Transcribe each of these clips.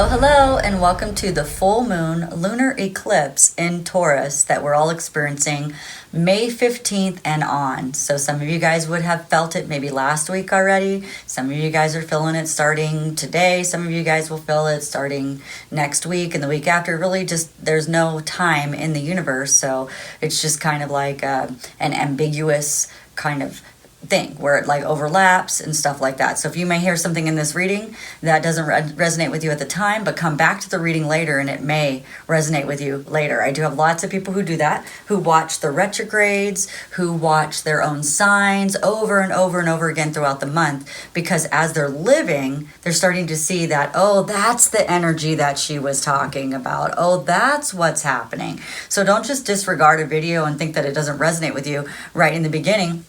Hello, and welcome to the full moon lunar eclipse in Taurus that we're all experiencing May 15th and on. So some of you guys would have felt it maybe last week already. Some of you guys are feeling it starting today. Some of you guys will feel it starting next week and the week after. Really just, there's no time in the universe. So it's just kind of like an ambiguous kind of thing where it like overlaps and stuff like that. So if you may hear something in this reading that doesn't resonate with you at the time, but come back to the reading later and it may resonate with you later. I do have lots of people who do that, who watch the retrogrades, who watch their own signs over and over and over again throughout the month, because as they're living, they're starting to see that, oh, that's the energy that she was talking about. Oh, that's what's happening. So don't just disregard a video and think that it doesn't resonate with you right in the beginning.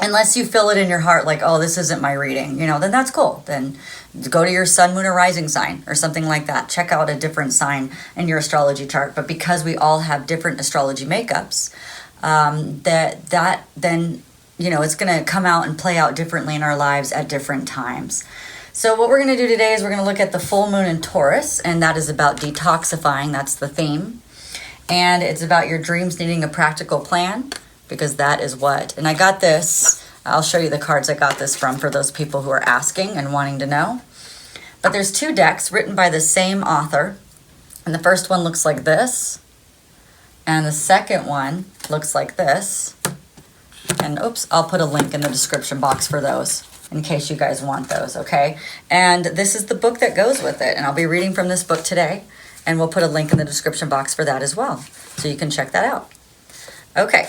Unless you feel it in your heart like, oh, this isn't my reading, then that's cool. Then go to your sun, moon, or rising sign or something like that. Check out a different sign in your astrology chart. But because we all have different astrology makeups, then it's going to come out and play out differently in our lives at different times. So what we're going to do today is we're going to look at the full moon in Taurus, and that is about detoxifying. That's the theme. And it's about your dreams needing a practical plan. Because that is what, and I got this, I'll show you the cards I got this from for those people who are asking and wanting to know. But there's two decks written by the same author, and the first one looks like this, and the second one looks like this. And oops, I'll put a link in the description box for those in case you guys want those, okay? And this is the book that goes with it, and I'll be reading from this book today, and we'll put a link in the description box for that as well, so you can check that out. Okay.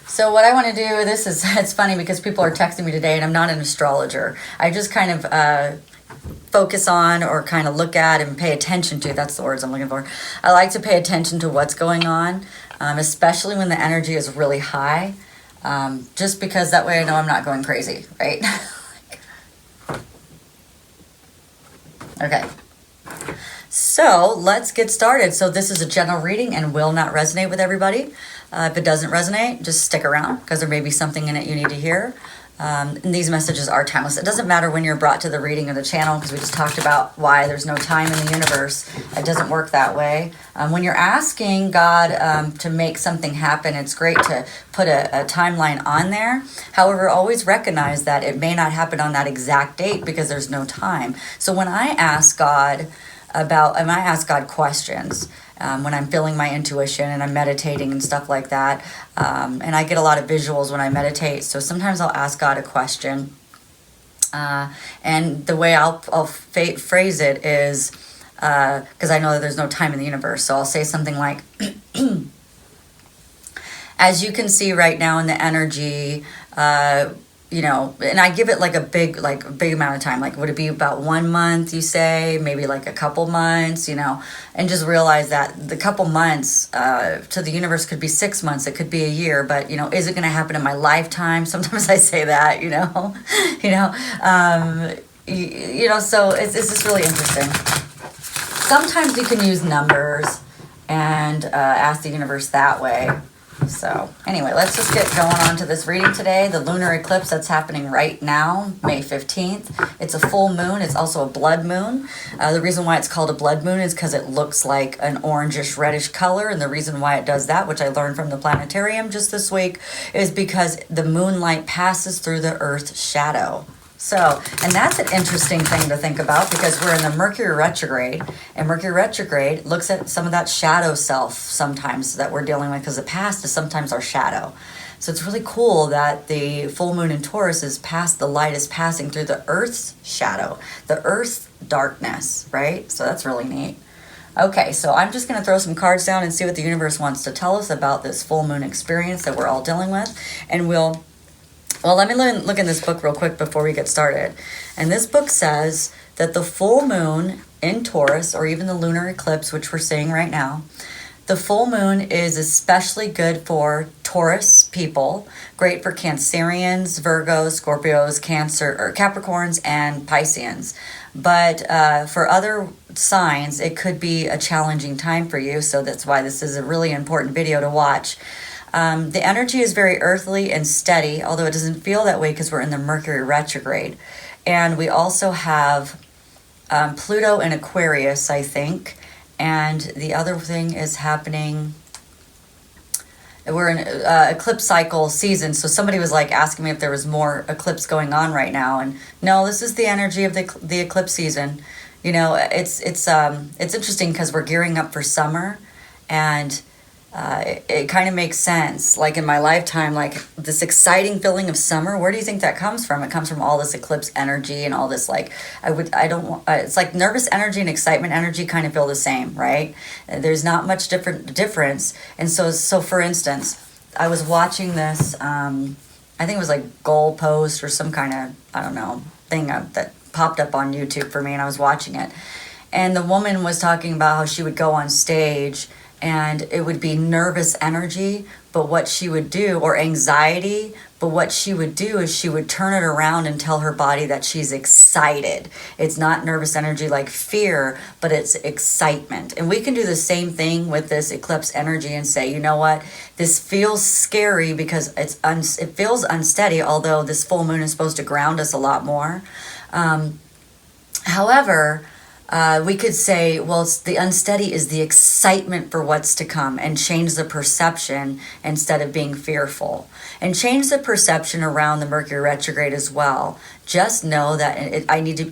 So what I want to do, it's funny because people are texting me today and I'm not an astrologer. I just kind of focus on or kind of look at and pay attention to, that's the words I'm looking for. I like to pay attention to what's going on, especially when the energy is really high, just because that way I know I'm not going crazy, right? Okay. So let's get started. So this is a general reading and will not resonate with everybody. If it doesn't resonate, just stick around because there may be something in it you need to hear. And these messages are timeless. It doesn't matter when you're brought to the reading or the channel, because we just talked about why there's no time in the universe. It doesn't work that way. When you're asking God to make something happen, it's great to put a timeline on there. However, always recognize that it may not happen on that exact date because there's no time. So when I ask God questions, when I'm feeling my intuition and I'm meditating and stuff like that. And I get a lot of visuals when I meditate. So sometimes I'll ask God a question. And the way I'll phrase it is, because I know that there's no time in the universe. So I'll say something like, as you can see right now in the energy, and I give it like a big amount of time. Like, would it be about 1 month, you say? Maybe like a couple months, and just realize that the couple months to the universe could be 6 months. It could be a year, but, is it going to happen in my lifetime? Sometimes I say that, so it's just really interesting. Sometimes you can use numbers and ask the universe that way. So anyway, let's just get going on to this reading today. The lunar eclipse that's happening right now, May 15th. It's a full moon. It's also a blood moon. The reason why it's called a blood moon is because it looks like an orangish reddish color. And the reason why it does that, which I learned from the planetarium just this week, is because the moonlight passes through the Earth's shadow. So, and that's an interesting thing to think about because we're in the Mercury retrograde, and Mercury retrograde looks at some of that shadow self sometimes that we're dealing with, because the past is sometimes our shadow. So it's really cool that the full moon in Taurus the light is passing through the Earth's shadow, the Earth's darkness, right? So that's really neat. Okay, so I'm just going to throw some cards down and see what the universe wants to tell us about this full moon experience that we're all dealing with, and let me look in this book real quick before we get started. And this book says that the full moon in Taurus, or even the lunar eclipse, which we're seeing right now, the full moon is especially good for Taurus people, great for Cancerians, Virgos, Scorpios, Capricorns, and Pisceans. But for other signs, it could be a challenging time for you. So that's why this is a really important video to watch. The energy is very earthly and steady, although it doesn't feel that way because we're in the Mercury retrograde. And we also have Pluto in Aquarius, I think. And the other thing is happening, we're in eclipse cycle season. So somebody was like asking me if there was more eclipse going on right now. And no, this is the energy of the eclipse season. You know, it's interesting because we're gearing up for summer, and it kind of makes sense. Like in my lifetime, like this exciting feeling of summer, where do you think that comes from? It comes from all this eclipse energy and all this, like, it's like nervous energy and excitement energy kind of feel the same, right? There's not much difference. And so for instance, I was watching this, I think it was like goalpost or some kind of, I don't know, thing that popped up on YouTube for me, and I was watching it. And the woman was talking about how she would go on stage and it would be nervous energy, but what she would do, or anxiety, but what she would do is she would turn it around and tell her body that she's excited. It's not nervous energy like fear, but it's excitement. And we can do the same thing with this eclipse energy and say, you know what, this feels scary because it feels unsteady, although this full moon is supposed to ground us a lot more. However, we could say, well, the unsteady is the excitement for what's to come, and change the perception instead of being fearful. And change the perception around the Mercury retrograde as well. Just know that I need to,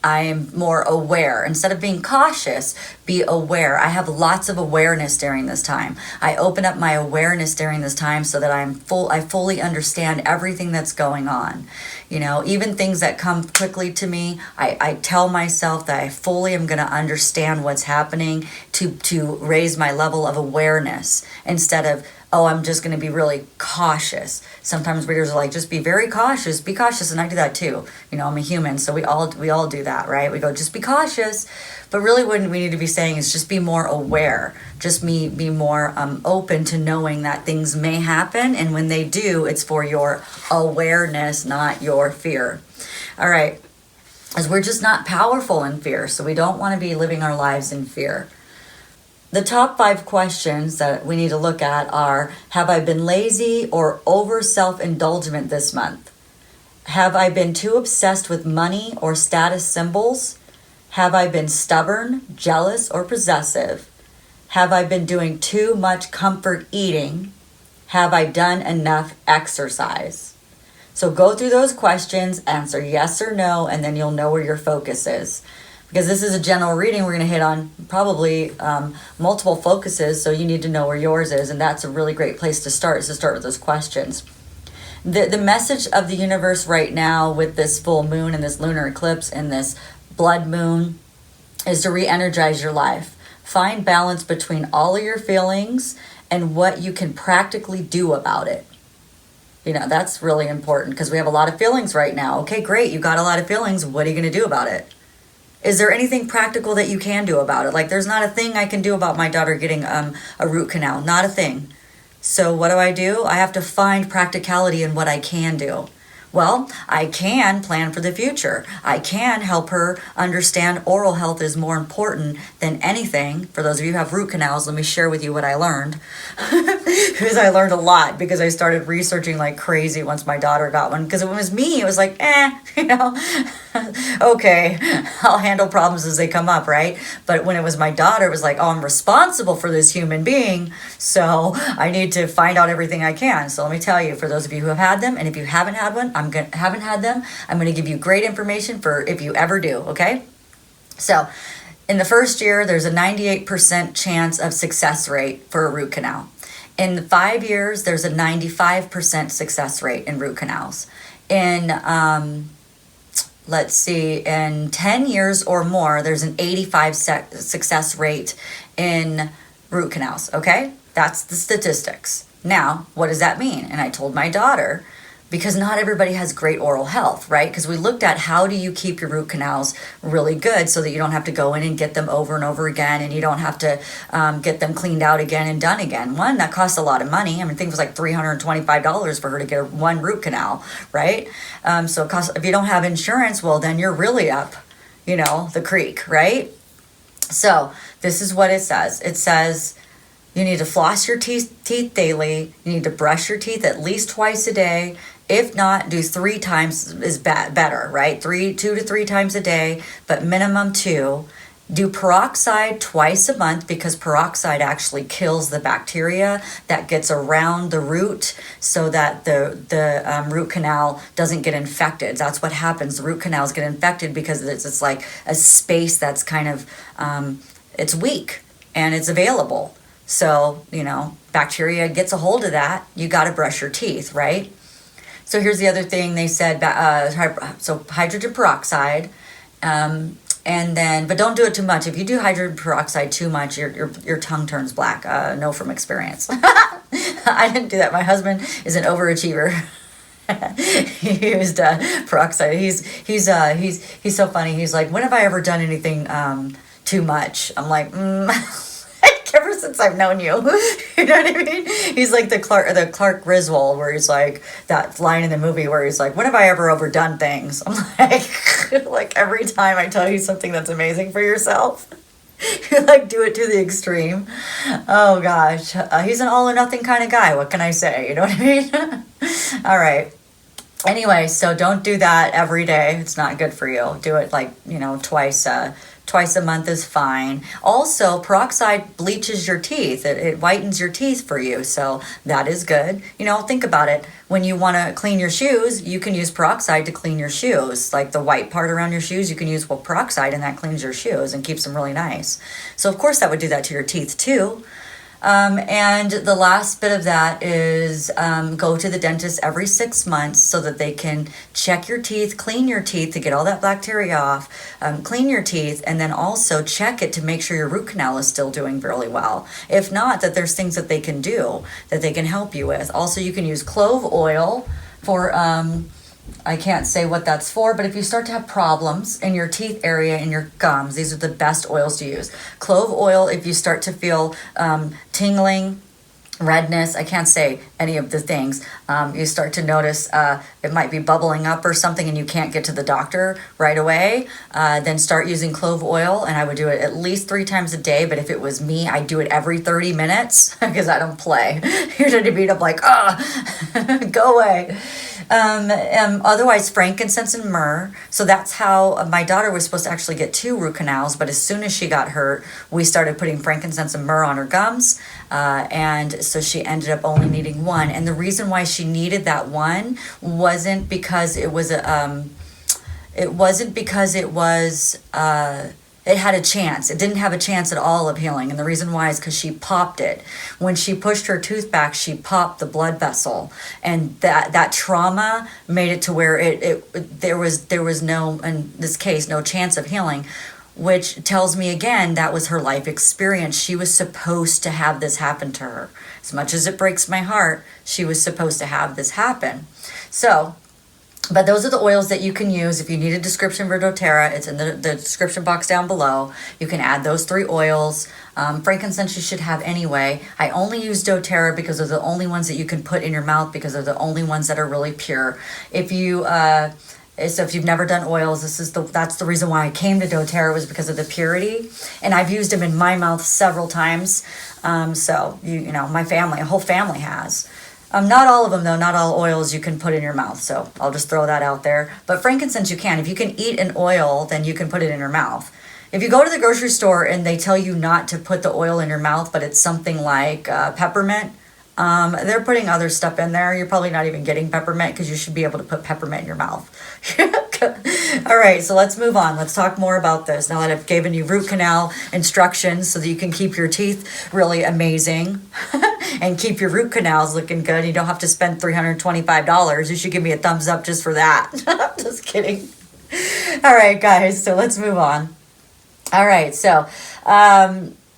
I am more aware. Instead of being cautious, be aware. I have lots of awareness during this time. I open up my awareness during this time so that I fully understand everything that's going on. Even things that come quickly to me, I tell myself that I fully am going to understand what's happening to raise my level of awareness instead of, oh, I'm just going to be really cautious. Sometimes readers are like, just be very cautious, be cautious. And I do that too. I'm a human. So we all do that, right? We go, just be cautious. But really what we need to be saying is just be more aware. Just be more open to knowing that things may happen. And when they do, it's for your awareness, not your fear. All right. As we're just not powerful in fear. So we don't want to be living our lives in fear. The top 5 questions that we need to look at are, have I been lazy or over self-indulgent this month? Have I been too obsessed with money or status symbols? Have I been stubborn, jealous, or possessive? Have I been doing too much comfort eating? Have I done enough exercise? So go through those questions, answer yes or no, and then you'll know where your focus is. Because this is a general reading, we're going to hit on probably multiple focuses, so you need to know where yours is, and that's a really great place to start, is to start with those questions. The message of the universe right now with this full moon and this lunar eclipse and this blood moon is to re-energize your life. Find balance between all of your feelings and what you can practically do about it. That's really important because we have a lot of feelings right now. Okay, great, you got a lot of feelings. What are you going to do about it? Is there anything practical that you can do about it? Like, there's not a thing I can do about my daughter getting a root canal. Not a thing. So what do? I have to find practicality in what I can do. Well, I can plan for the future. I can help her understand oral health is more important than anything. For those of you who have root canals, let me share with you what I learned. Because I learned a lot because I started researching like crazy once my daughter got one. Because if it was me, it was like, okay, I'll handle problems as they come up, right? But when it was my daughter, it was like, oh, I'm responsible for this human being, so I need to find out everything I can. So let me tell you, for those of you who have had them, and if you haven't had one, I'm going to give you great information for if you ever do, okay? So in the first year, there's a 98% chance of success rate for a root canal. In the 5 years, there's a 95% success rate in root canals. In, in 10 years or more, there's an 85% success rate in root canals, okay? That's the statistics. Now, what does that mean? And I told my daughter, because not everybody has great oral health, right? Because we looked at how do you keep your root canals really good so that you don't have to go in and get them over and over again, and you don't have to get them cleaned out again and done again. One, that costs a lot of money. I think it was like $325 for her to get one root canal, right? So it costs, if you don't have insurance, well, then you're really up, the creek, right? So this is what it says. It says, You need to floss your teeth daily. You need to brush your teeth at least twice a day. If not, do 3 times is better, right? 2 to 3 times a day, but minimum 2. Do peroxide twice a month because peroxide actually kills the bacteria that gets around the root so that the root canal doesn't get infected. That's what happens. The root canals get infected because it's like a space that's kind of, it's weak and it's available. So, bacteria gets a hold of that. You got to brush your teeth, right? So here's the other thing they said. So hydrogen peroxide, and then, but don't do it too much. If you do hydrogen peroxide too much, your tongue turns black. Know from experience. I didn't do that. My husband is an overachiever. He used peroxide. He's so funny. He's like, when have I ever done anything too much? I'm like, ever since I've known you. You know what I mean? He's like the Clark Griswold, where he's like, that line in the movie where he's like, when have I ever overdone things? I'm like every time I tell you something that's amazing for yourself, you like do it to the extreme. Oh gosh. He's an all or nothing kind of guy. What can I say? You know what I mean? All right. Anyway, so don't do that every day. It's not good for you. Do it like, twice a month is fine. Also, peroxide bleaches your teeth. It whitens your teeth for you. So that is good. Think about it. When you want to clean your shoes, you can use peroxide to clean your shoes. Like the white part around your shoes, you can use peroxide and that cleans your shoes and keeps them really nice. So of course that would do that to your teeth too. And the last bit of that is go to the dentist every 6 months so that they can check your teeth, clean your teeth to get all that bacteria off, clean your teeth, and then also check it to make sure your root canal is still doing really well. If not, that there's things that they can do that they can help you with. Also, you can use clove oil for I can't say what that's for, but if you start to have problems in your teeth area, in your gums, these are the best oils to use. Clove oil, if you start to feel tingling, redness, I can't say any of the things. You start to notice it might be bubbling up or something and you can't get to the doctor right away, then start using clove oil, and I would do it at least 3 times a day, but if it was me, I'd do it every 30 minutes because I don't play. You're going to beat up like, go away. Otherwise, frankincense and myrrh. So that's how my daughter was supposed to actually get 2 root canals, but as soon as she got hurt, we started putting frankincense and myrrh on her gums, and so she ended up only needing 1. And the reason why she needed that 1 wasn't because it was it had a chance. It didn't have a chance at all of healing. And the reason why is because she popped it. When she pushed her tooth back, she popped the blood vessel. And that trauma made it to where there was no, in this case, no chance of healing, which tells me again, that was her life experience. She was supposed to have this happen to her. As much as it breaks my heart, she was supposed to have this happen. So, but those are the oils that you can use. If you need a description for doTERRA, it's in the description box down below. You can add those 3 oils. Frankincense you should have anyway. I only use doTERRA because they're the only ones that you can put in your mouth, because they're the only ones that are really pure. If you've never done oils, that's the reason why I came to doTERRA, was because of the purity. And I've used them in my mouth several times. So my family, a whole family has. Not all of them, though. Not all oils you can put in your mouth. So I'll just throw that out there. But frankincense you can. If you can eat an oil, then you can put it in your mouth. If you go to the grocery store and they tell you not to put the oil in your mouth, but it's something like peppermint, they're putting other stuff in there. You're probably not even getting peppermint, because you should be able to put peppermint in your mouth. All right, so let's move on. Let's talk more about this now that I've given you root canal instructions so that you can keep your teeth really amazing and keep your root canals looking good. You don't have to spend $325. You should give me a thumbs up just for that. Just kidding. All right, guys, so let's move on. All right, so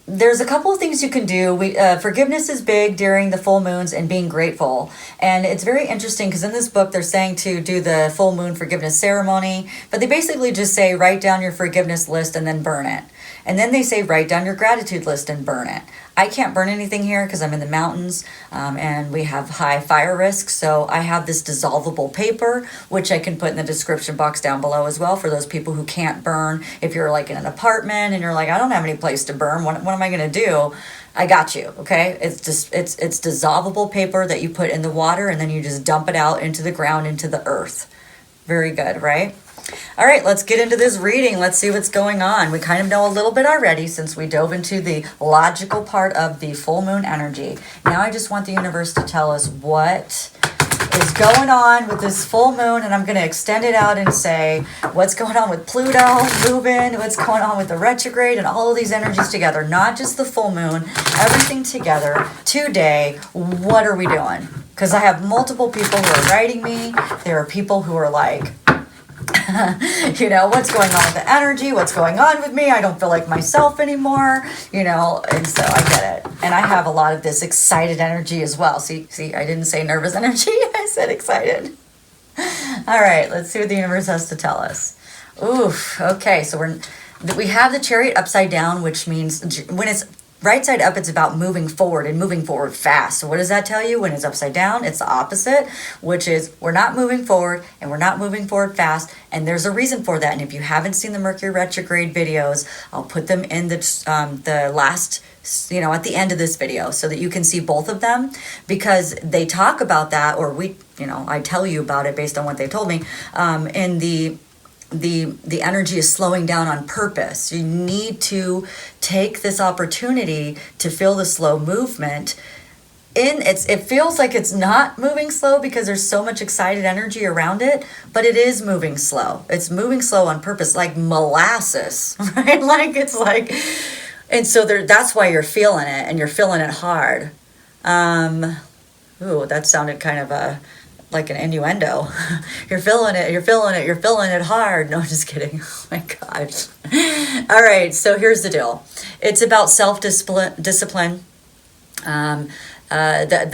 there's a couple of things you can do. Forgiveness is big during the full moons, and being grateful. And it's very interesting because in this book, they're saying to do the full moon forgiveness ceremony, but they basically just say, write down your forgiveness list and then burn it. And then they say write down your gratitude list and burn it. I can't burn anything here because I'm in the mountains, and we have high fire risk. So I have this dissolvable paper, which I can put in the description box down below as well for those people who can't burn. If you're like in an apartment and you're like, I don't have any place to burn, what am I going to do? I got you, okay? It's just, it's dissolvable paper that you put in the water, and then you just dump it out into the ground, into the earth. Very good, right? All right, let's get into this reading. Let's see what's going on. We kind of know a little bit already since we dove into the logical part of the full moon energy. Now I just want the universe to tell us what is going on with this full moon, and I'm going to extend it out and say what's going on with Pluto moving, what's going on with the retrograde, and all of these energies together, not just the full moon, everything together today. What are we doing? Because I have multiple people who are writing me. There are people who are like, you know, what's going on with the energy? What's going on with me? I don't feel like myself anymore, you know, and so I get it. And I have a lot of this excited energy as well. See, I didn't say nervous energy. I said excited. All right, let's see what the universe has to tell us. Oof. Okay, so we have the Chariot upside down, which means when it's right side up, it's about moving forward and moving forward fast. So what does that tell you? When it's upside down, it's the opposite, which is we're not moving forward and we're not moving forward fast. And there's a reason for that. And if you haven't seen the Mercury retrograde videos, I'll put them in the last, you know, at the end of this video so that you can see both of them, because they talk about that, or I tell you about it based on what they told me, in the energy is slowing down on purpose. You need to take this opportunity to feel the slow movement. It feels like it's not moving slow because there's so much excited energy around it, but it is moving slow. It's moving slow on purpose, like molasses, right? Like it's like, and so that's why you're feeling it, and you're feeling it hard. Ooh, that sounded kind of like an innuendo. You're feeling it hard. No, just kidding. Oh my gosh. All right, so here's the deal. It's about self-discipline, the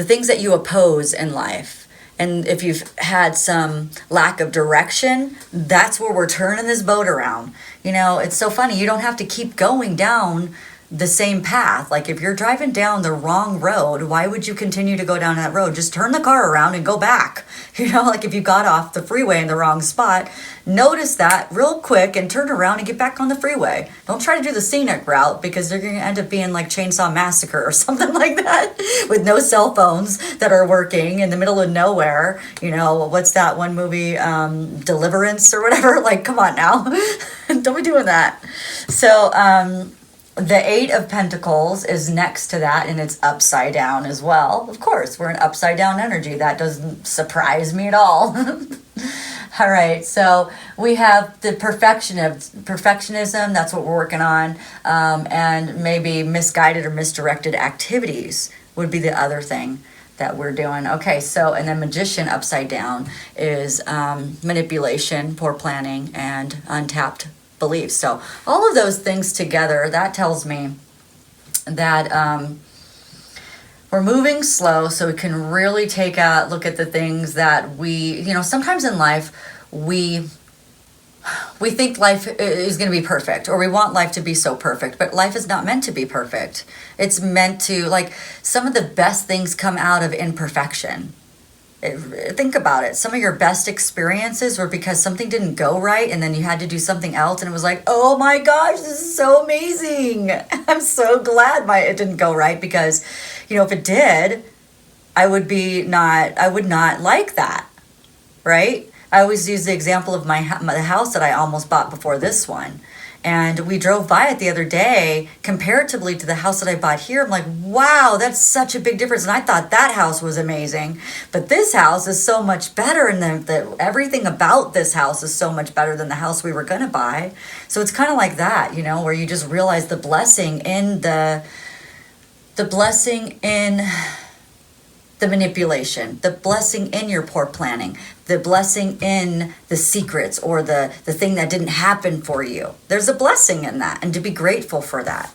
things that you oppose in life. And if you've had some lack of direction, that's where we're turning this boat around. You know, it's so funny. You don't have to keep going down the same path. Like if you're driving down the wrong road, why would you continue to go down that road? Just turn the car around and go back. You know, like if you got off the freeway in the wrong spot, notice that real quick and turn around and get back on the freeway. Don't try to do the scenic route, because they're going to end up being like Chainsaw Massacre or something like that, with no cell phones that are working in the middle of nowhere. You know, what's that one movie, Deliverance or whatever? Like, come on now. Don't be doing that. So, the Eight of Pentacles is next to that, and it's upside down as well. Of course, we're in upside down energy. That doesn't surprise me at all. All right, so we have the perfectionism. That's what we're working on. And maybe misguided or misdirected activities would be the other thing that we're doing. Okay, so, and then Magician upside down is manipulation, poor planning, and untapped beliefs. So all of those things together, that tells me that we're moving slow, so we can really take a look at the things that we, you know, sometimes in life we think life is going to be perfect, or we want life to be so perfect, but life is not meant to be perfect. It's meant to, like, some of the best things come out of imperfection. Think about it. Some of your best experiences were because something didn't go right, and then you had to do something else, and it was like, oh my gosh, this is so amazing. I'm so glad it didn't go right, because, you know, if it did, I would not like that, right? I always use the example of the house that I almost bought before this one. And we drove by it the other day, comparatively to the house that I bought here. I'm like, wow, that's such a big difference. And I thought that house was amazing. But this house is so much better. And everything about this house is so much better than the house we were going to buy. So it's kind of like that, you know, where you just realize the blessing in the manipulation, the blessing in your poor planning, the blessing in the secrets, or the thing that didn't happen for you. There's a blessing in that, and to be grateful for that.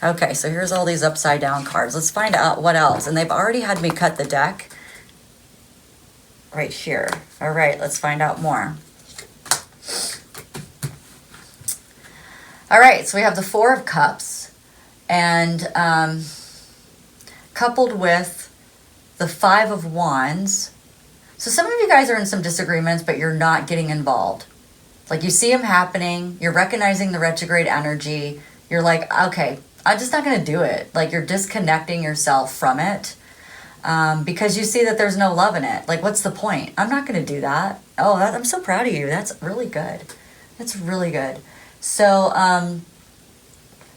Okay, so here's all these upside down cards. Let's find out what else. And they've already had me cut the deck right here. All right, let's find out more. All right, so we have the Four of Cups, and coupled with the Five of Wands. So some of you guys are in some disagreements, but you're not getting involved. Like, you see them happening, you're recognizing the retrograde energy, you're like, okay, I'm just not going to do it. Like, you're disconnecting yourself from it because you see that there's no love in it. Like, what's the point? I'm not going to do that. Oh, I'm so proud of you. That's really good. That's really good. So,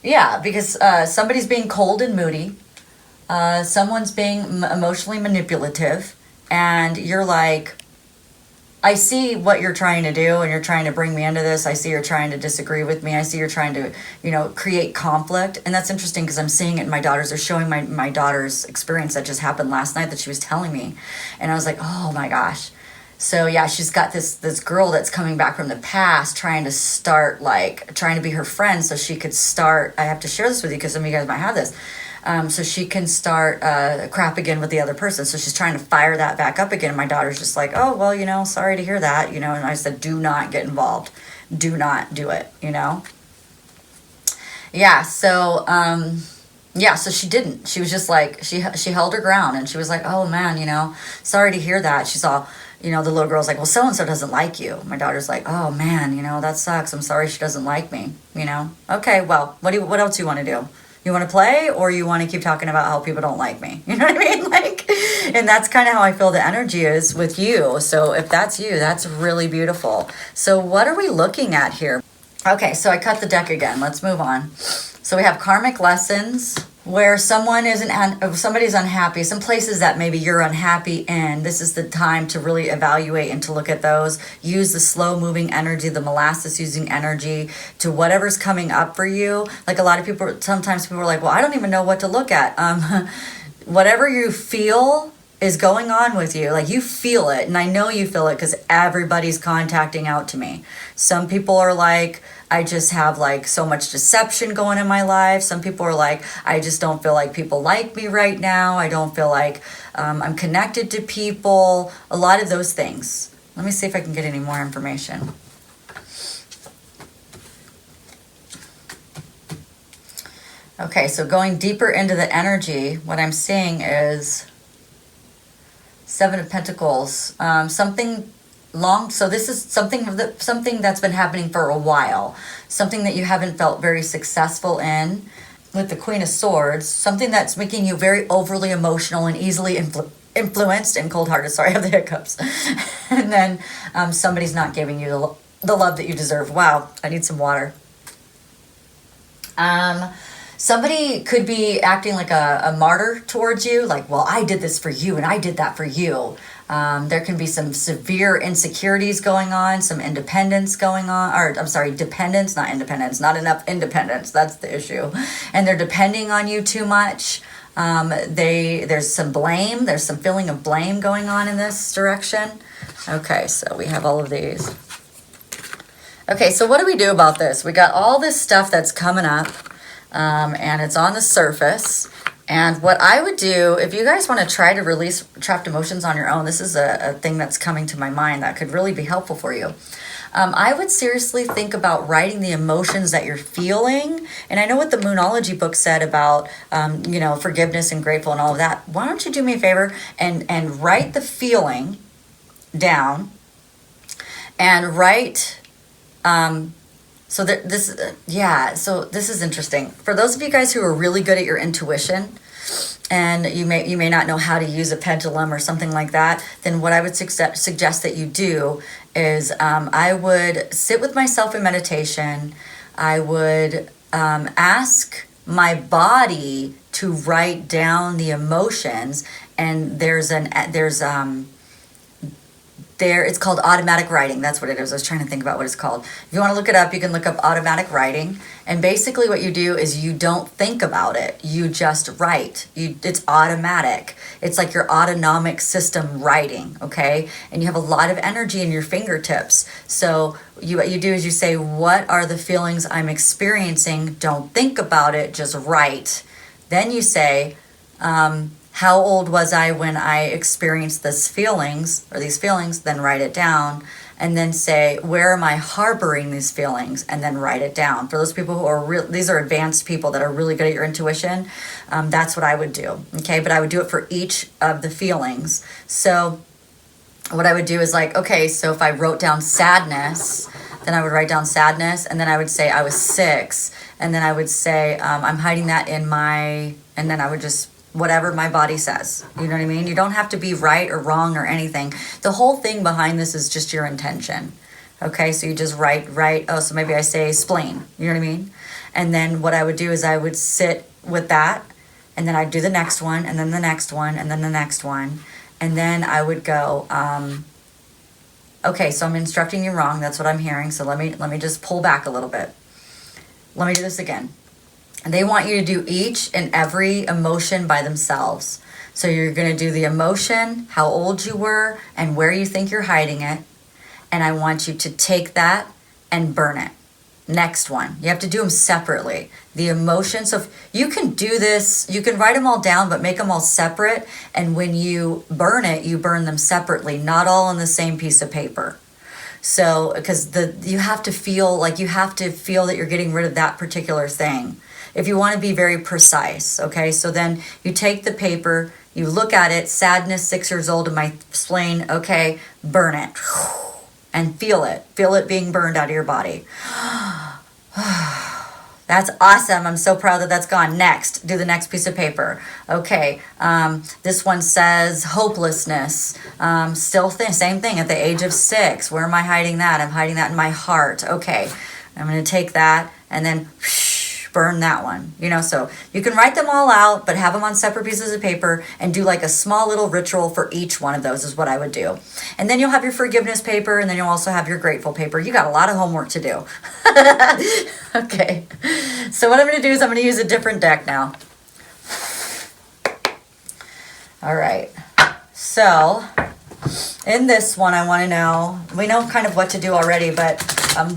yeah, because somebody's being cold and moody. Someone's being emotionally manipulative. And you're like, I see what you're trying to do, and you're trying to bring me into this. I see you're trying to disagree with me. I see you're trying to, create conflict. And that's interesting because I'm seeing it in my daughters. They're showing my daughter's experience that just happened last night that she was telling me. And I was like, oh my gosh. So yeah, she's got this girl that's coming back from the past trying to start, trying to be her friend so she could start, I have to share this with you because some of you guys might have this. So she can start crap again with the other person. So she's trying to fire that back up again. And my daughter's just like, oh, well, sorry to hear that, and I said, do not get involved. Do not do it, Yeah, so, so she didn't. She was just like, she held her ground, and she was like, oh, man, sorry to hear that. She saw, the little girl's like, well, so-and-so doesn't like you. My daughter's like, oh, man, that sucks. I'm sorry she doesn't like me, Okay, well, what else do you want to do? You want to play, or you want to keep talking about how people don't like me? You know what I mean? And that's kind of how I feel the energy is with you. So if that's you, that's really beautiful. So what are we looking at here? Okay, so I cut the deck again. Let's move on. So we have karmic lessons, where somebody's unhappy, some places that maybe you're unhappy in. This is the time to really evaluate and to look at those. Use the slow-moving energy, the molasses-using energy to whatever's coming up for you. Like, a lot of people, sometimes people are like, well, I don't even know what to look at. Whatever you feel is going on with you. Like, you feel it, and I know you feel it because everybody's contacting out to me. Some people are like, I just have so much deception going in my life. Some people are like, I just don't feel like people like me right now. I don't feel like I'm connected to people. A lot of those things. Let me see if I can get any more information. Okay, so going deeper into the energy, what I'm seeing is Seven of Pentacles. Something long, so this is something that's been happening for a while, something that you haven't felt very successful in. With the Queen of Swords, something that's making you very overly emotional and easily influenced and cold-hearted. Sorry, I have the hiccups. And then somebody's not giving you the love that you deserve. Wow, I need some water. Somebody could be acting like a martyr towards you, like, well, I did this for you and I did that for you. There can be some severe insecurities going on, some independence going on, or I'm sorry, dependence, not independence, not enough independence. That's the issue. And they're depending on you too much. There's some blame. There's some feeling of blame going on in this direction. Okay, so we have all of these. Okay, so what do we do about this? We got all this stuff that's coming up, and it's on the surface. And what I would do, if you guys want to try to release trapped emotions on your own, this is a thing that's coming to my mind that could really be helpful for you. I would seriously think about writing the emotions that you're feeling. And I know what the Moonology book said about, forgiveness and grateful and all of that. Why don't you do me a favor and write the feeling down and write... So this is interesting. For those of you guys who are really good at your intuition, and you may not know how to use a pendulum or something like that, then what I would suggest that you do is I would sit with myself in meditation. I would ask my body to write down the emotions, and it's called automatic writing. That's what it is. I was trying to think about what it's called. If you want to look it up, you can look up automatic writing. And basically what you do is you don't think about it. You just write. It's automatic. It's like your autonomic system writing, okay? And you have a lot of energy in your fingertips. So what you do is you say, what are the feelings I'm experiencing? Don't think about it. Just write. Then you say, how old was I when I experienced these feelings, then write it down. And then say, where am I harboring these feelings? And then write it down. For those people who are these are advanced people that are really good at your intuition, that's what I would do. Okay, but I would do it for each of the feelings. So what I would do is like, okay, so if I wrote down sadness, then I would write down sadness, and then I would say I was 6, and then I would say I'm hiding that in my, and then I would just whatever my body says. You know what I mean? You don't have to be right or wrong or anything. The whole thing behind this is just your intention. Okay, so you just write, oh, so maybe I say spleen. You know what I mean? And then what I would do is I would sit with that, and then I'd do the next one, and then the next one, and then the next one. And then I would go, okay, so I'm instructing you wrong. That's what I'm hearing. So let me just pull back a little bit. Let me do this again. They want you to do each and every emotion by themselves. So you're going to do the emotion, how old you were, and where you think you're hiding it. And I want you to take that and burn it. Next one. You have to do them separately. The emotion. So if you can do this, you can write them all down, but make them all separate. And when you burn it, you burn them separately, not all on the same piece of paper. So, because you have to feel that you're getting rid of that particular thing. If you want to be very precise, okay? So then you take the paper, you look at it, sadness, 6 years old in my spleen, okay, burn it. And feel it being burned out of your body. That's awesome. I'm so proud that that's gone. Next, do the next piece of paper. Okay, this one says hopelessness. Same thing at the age of 6. Where am I hiding that? I'm hiding that in my heart. Okay, I'm going to take that and then burn that one. So you can write them all out, but have them on separate pieces of paper and do like a small little ritual for each one of those is what I would do. And then you'll have your forgiveness paper, and then you'll also have your grateful paper. You got a lot of homework to do. Okay. So what I'm going to do is I'm going to use a different deck now. All right. So in this one, I want to know, we know kind of what to do already, but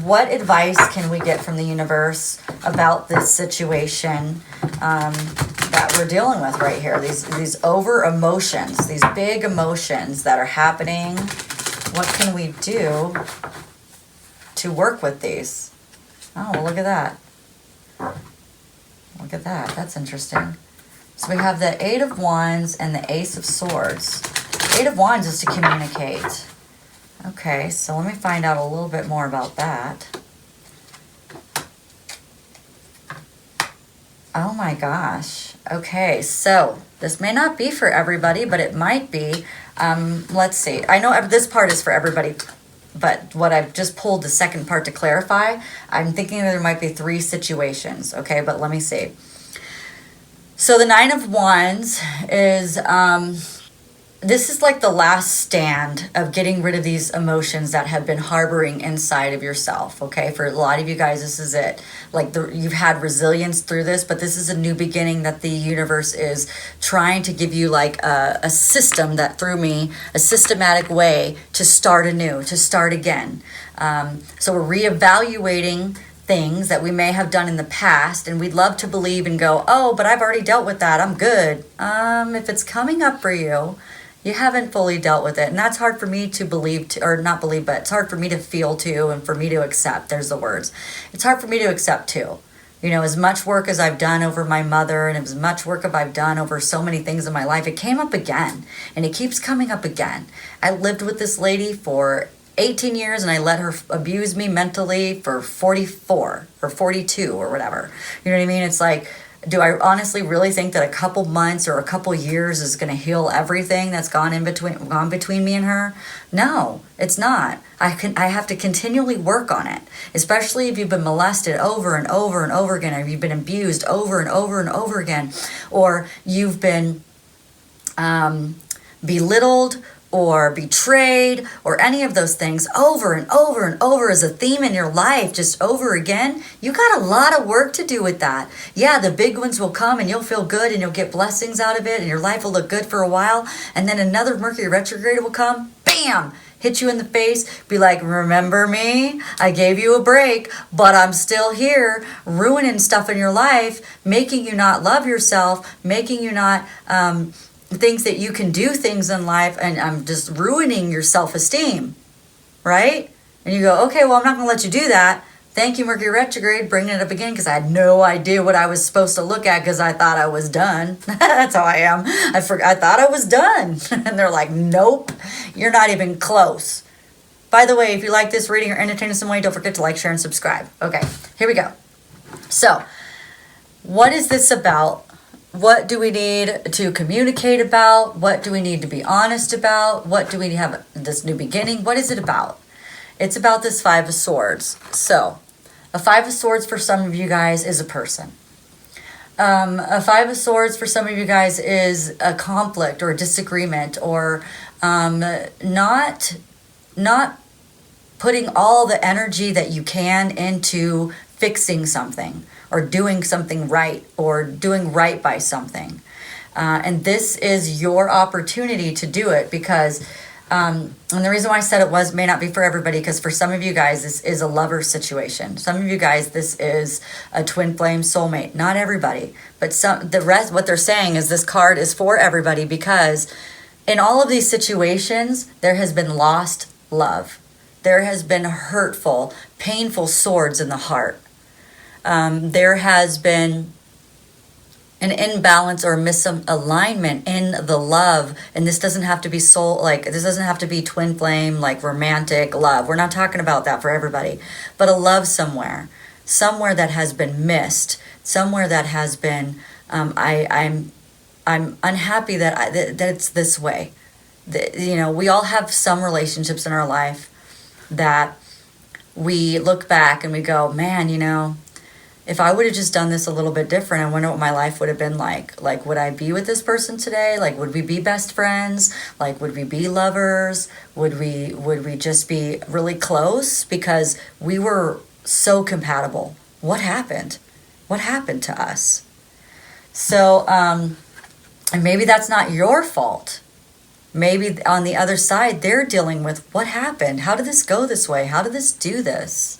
what advice can we get from the universe about this situation that we're dealing with right here? These over emotions, these big emotions that are happening. What can we do to work with these? Oh, well, look at that. Look at that. That's interesting. So we have the 8 of Wands and the Ace of Swords. 8 of Wands is to communicate. Okay, so let me find out a little bit more about that. Oh my gosh. Okay, so this may not be for everybody, but it might be. Let's see. I know this part is for everybody, but what I've just pulled the second part to clarify, I'm thinking there might be 3 situations. Okay, but let me see. So the 9 of Wands is... this is like the last stand of getting rid of these emotions that have been harboring inside of yourself, okay? For a lot of you guys, this is it. Like you've had resilience through this, but this is a new beginning that the universe is trying to give you like a system that through me, a systematic way to start anew, to start again. So we're reevaluating things that we may have done in the past, and we'd love to believe and go, oh, but I've already dealt with that, I'm good. If it's coming up for you, you haven't fully dealt with it. And that's hard for me to believe, or not believe, but it's hard for me to feel too, and for me to accept. There's the words. It's hard for me to accept too. As much work as I've done over my mother, and as much work as I've done over so many things in my life, it came up again. And it keeps coming up again. I lived with this lady for 18 years, and I let her abuse me mentally for 44 or 42 or whatever. You know what I mean? It's like, do I honestly really think that a couple months or a couple years is going to heal everything that's gone between me and her? No, it's not. I have to continually work on it, especially if you've been molested over and over and over again, or you've been abused over and over and over again, or you've been belittled or betrayed, or any of those things over and over and over as a theme in your life, just over again. You got a lot of work to do with that. Yeah, the big ones will come and you'll feel good and you'll get blessings out of it and your life will look good for a while. And then another Mercury retrograde will come, bam, hit you in the face, be like, remember me? I gave you a break, but I'm still here, ruining stuff in your life, making you not love yourself, making you not thinks that you can do things in life and I'm just ruining your self-esteem, right? And you go, okay, well, I'm not going to let you do that. Thank you, Mercury retrograde, bringing it up again because I had no idea what I was supposed to look at because I thought I was done. That's how I am. I thought I was done. And they're like, nope, you're not even close. By the way, if you like this reading or entertain in some way, don't forget to like, share, and subscribe. Okay, here we go. So, what is this about? What do we need to communicate about? What do we need to be honest about? What do we have this new beginning? What is it about? It's about this Five of Swords. So, a Five of Swords for some of you guys is a person. A Five of Swords for some of you guys is a conflict or a disagreement or not putting all the energy that you can into fixing something or doing something right or doing right by something. And this is your opportunity to do it because and the reason why I said it may not be for everybody because for some of you guys this is a lover situation. Some of you guys this is a twin flame soulmate. Not everybody, but the rest. What they're saying is this card is for everybody because in all of these situations there has been lost love. There has been hurtful, painful swords in the heart. There has been an imbalance or misalignment in the love, and this doesn't have to be this doesn't have to be twin flame, like romantic love. We're not talking about that for everybody, but a love somewhere that has been missed, somewhere that has been. I'm unhappy that it's this way. We all have some relationships in our life that we look back and we go, man, if I would have just done this a little bit different, I wonder what my life would have been like. Like, would I be with this person today? Like, would we be best friends? Like, would we be lovers? Would we just be really close because we were so compatible? What happened? What happened to us? So, and maybe that's not your fault. Maybe on the other side, they're dealing with what happened? How did this go this way? How did this do this?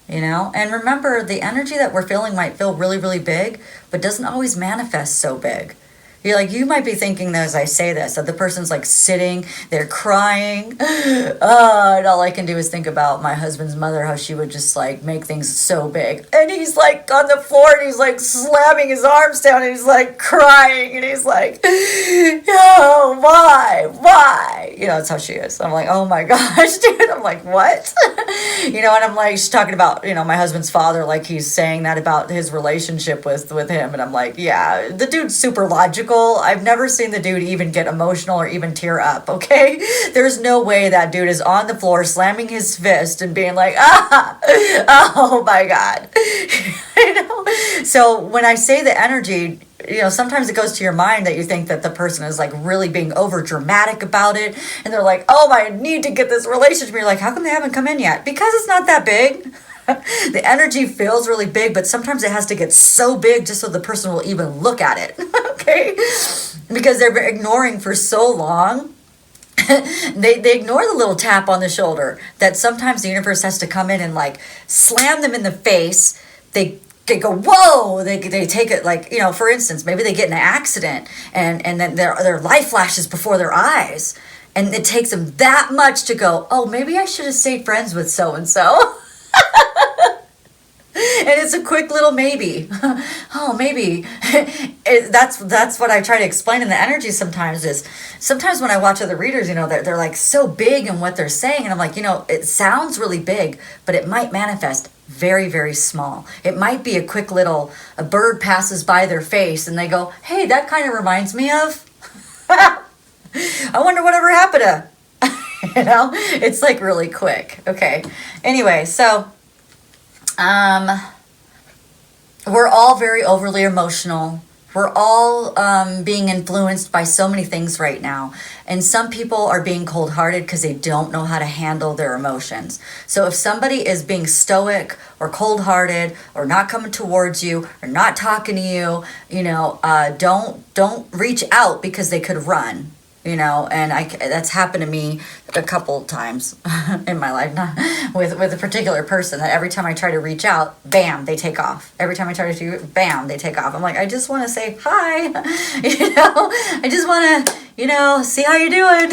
And remember, the energy that we're feeling might feel really, really big, but doesn't always manifest so big. You might be thinking as I say this, that the person's like sitting, they're crying. And all I can do is think about my husband's mother, how she would just like make things so big. And he's like on the floor and he's like slamming his arms down and he's like crying and he's like, oh, why? That's how she is. I'm like, oh my gosh, dude. I'm like, what? And I'm like, she's talking about, my husband's father, like he's saying that about his relationship with him. And I'm like, yeah, the dude's super logical. I've never seen the dude even get emotional or even tear up, okay? There's no way that dude is on the floor slamming his fist and being like, oh my God. So when I say the energy, sometimes it goes to your mind that you think that the person is like really being over dramatic about it. And they're like, oh, I need to get this relationship. You're like, how come they haven't come in yet? Because it's not that big. The energy feels really big, but sometimes it has to get so big just so the person will even look at it, okay? Because they've been ignoring for so long. They ignore the little tap on the shoulder that sometimes the universe has to come in and like slam them in the face. They go, whoa, they take it like, for instance, maybe they get in an accident and then their life flashes before their eyes. And it takes them that much to go, oh, maybe I should have stayed friends with so-and-so. And it's a quick little maybe. Oh, maybe. That's what I try to explain in the energy sometimes is sometimes when I watch other readers, they're like so big in what they're saying. And I'm like, it sounds really big, but it might manifest very, very small. It might be a quick a bird passes by their face and they go, hey, that kind of reminds me of. I wonder whatever happened to. It's like really quick. Okay. Anyway, so we're all very overly emotional. We're all being influenced by so many things right now. And some people are being cold-hearted because they don't know how to handle their emotions. So if somebody is being stoic or cold-hearted or not coming towards you or not talking to you, don't reach out because they could run. you know, and that's happened to me a couple times in my life, not with a particular person, that every time I try to reach out, bam, they take off. Every time I try to do, bam, they take off. I'm like, I just want to say hi, you know, I just want to, you know, see how you're doing.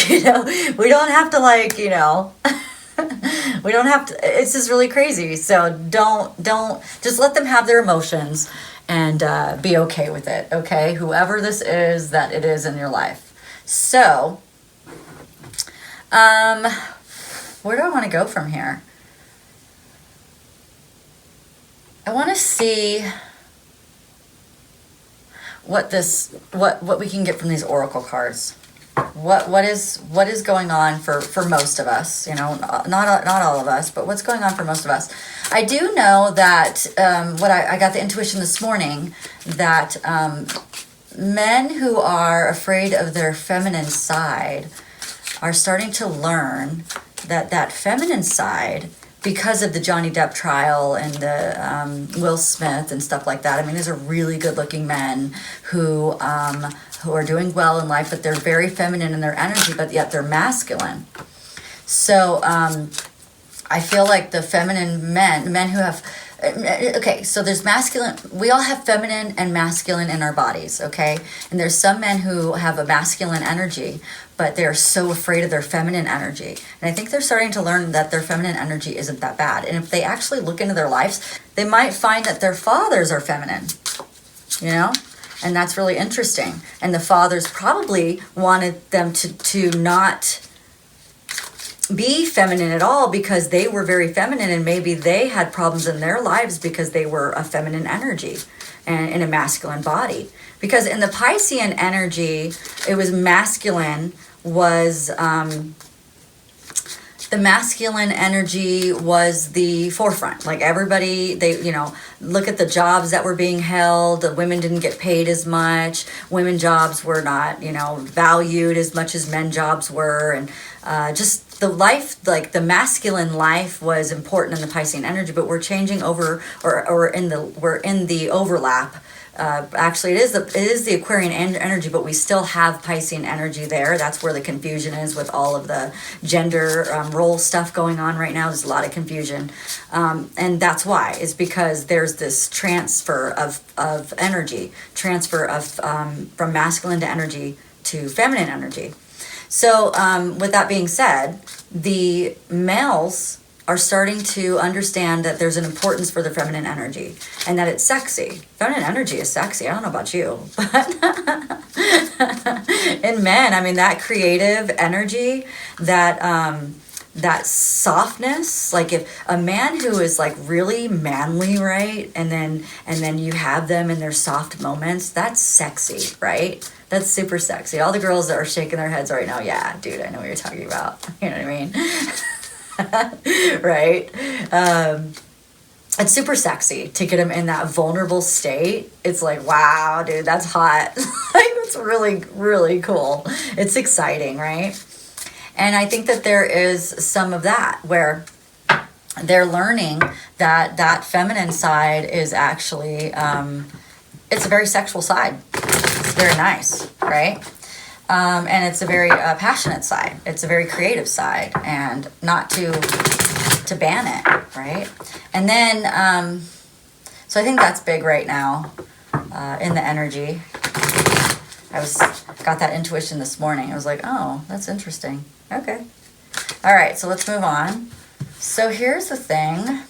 You know, we don't have to, like, you know, we don't have to, it's just really crazy. So don't just let them have their emotions and be okay with it, okay? Whoever this is that it is in your life. So, where do I want to go from here? I want to see what we can get from these oracle cards. What is going on for most of us, you know, not all of us, but what's going on for most of us. I do know that I got the intuition this morning that men who are afraid of their feminine side are starting to learn that feminine side, because of the Johnny Depp trial and the Will Smith and stuff like that. I mean, these are really good-looking men who are doing well in life, but they're very feminine in their energy, but yet they're masculine. So I feel like the feminine men who have... Okay, so there's masculine, we all have feminine and masculine in our bodies, okay? And there's some men who have a masculine energy, but they're so afraid of their feminine energy. And I think they're starting to learn that their feminine energy isn't that bad. And if they actually look into their lives, they might find that their fathers are feminine, you know? And that's really interesting. And the fathers probably wanted them to not be feminine at all because they were very feminine, and maybe they had problems in their lives because they were a feminine energy and in a masculine body. Because in the Piscean energy, it was masculine was the masculine energy was the forefront. Like everybody, they, you know, look at the jobs that were being held. The women didn't get paid as much. Women jobs were not, you know, valued as much as men jobs were. And just the life, like the masculine life was important in the Piscean energy, but we're changing over, we're in the overlap. Actually, it is the Aquarian energy, but we still have Piscean energy there. That's where the confusion is with all of the gender role stuff going on right now. There's a lot of confusion, and that's why. It's because there's this transfer of energy, from masculine to energy to feminine energy. So, with that being said, the males are starting to understand that there's an importance for the feminine energy and that it's sexy. Feminine energy is sexy. I don't know about you, but in men, I mean, that creative energy, that softness, like if a man who is like really manly, right? And then you have them in their soft moments, that's sexy, right? That's super sexy. All the girls that are shaking their heads right now, yeah, dude, I know what you're talking about. You know what I mean? Right? It's super sexy to get him in that vulnerable state. It's like, wow, dude, that's hot. Like, that's really, really cool. It's exciting, right? And I think that there is some of that where they're learning that feminine side is actually, it's a very sexual side. It's very nice, right? And it's a very passionate side. It's a very creative side, and not to ban it, right? And then, so I think that's big right now in the energy. I got that intuition this morning. I was like, oh, that's interesting. Okay. All right, so let's move on. So here's the thing.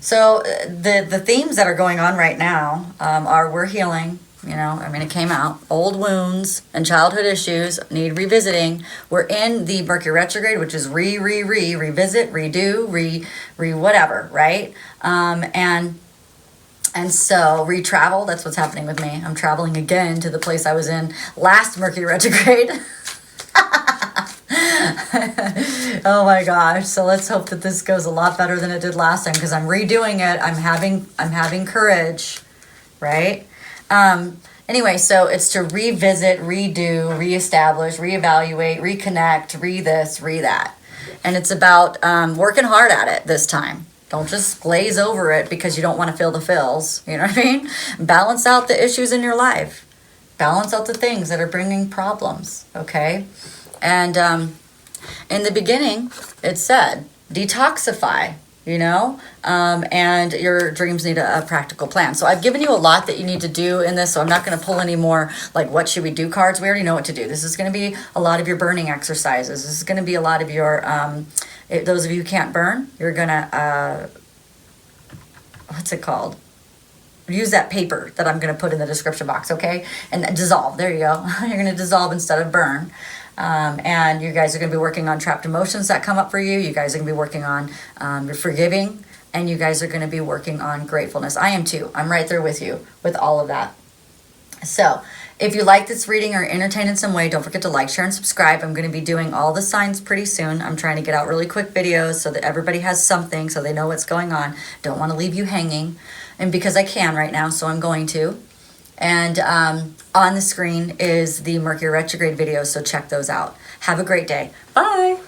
So the themes that are going on right now are we're healing. You know, I mean, it came out. Old wounds and childhood issues need revisiting. We're in the Mercury retrograde, which is revisit, redo, whatever, right? And so re-travel, that's what's happening with me. I'm traveling again to the place I was in last Mercury retrograde. Oh my gosh. So let's hope that this goes a lot better than it did last time, because I'm redoing it. I'm having courage, right? Anyway, so it's to revisit, redo, reestablish, reevaluate, reconnect, re-this, re-that. And it's about working hard at it this time. Don't just glaze over it because you don't want to feel the feels. You know what I mean? Balance out the issues in your life. balance out the things that are bringing problems, okay? And in the beginning, it said, detoxify, you know, and your dreams need a practical plan. So I've given you a lot that you need to do in this, so I'm not going to pull any more, like, what should we do cards. We already know what to do. This is going to be a lot of your burning exercises. This is going to be a lot of your, those of you who can't burn, you're going to, what's it called? Use that paper that I'm going to put in the description box, okay? And dissolve. There you go. You're going to dissolve instead of burn. And you guys are going to be working on trapped emotions that come up for you. You guys are going to be working on your forgiving. And you guys are going to be working on gratefulness. I am too. I'm right there with you with all of that. So if you like this reading or entertained in some way, don't forget to like, share, and subscribe. I'm going to be doing all the signs pretty soon. I'm trying to get out really quick videos so that everybody has something so they know what's going on. Don't want to leave you hanging. And because I can right now, so I'm going to. And on the screen is the Mercury retrograde videos, so check those out. Have a great day. Bye.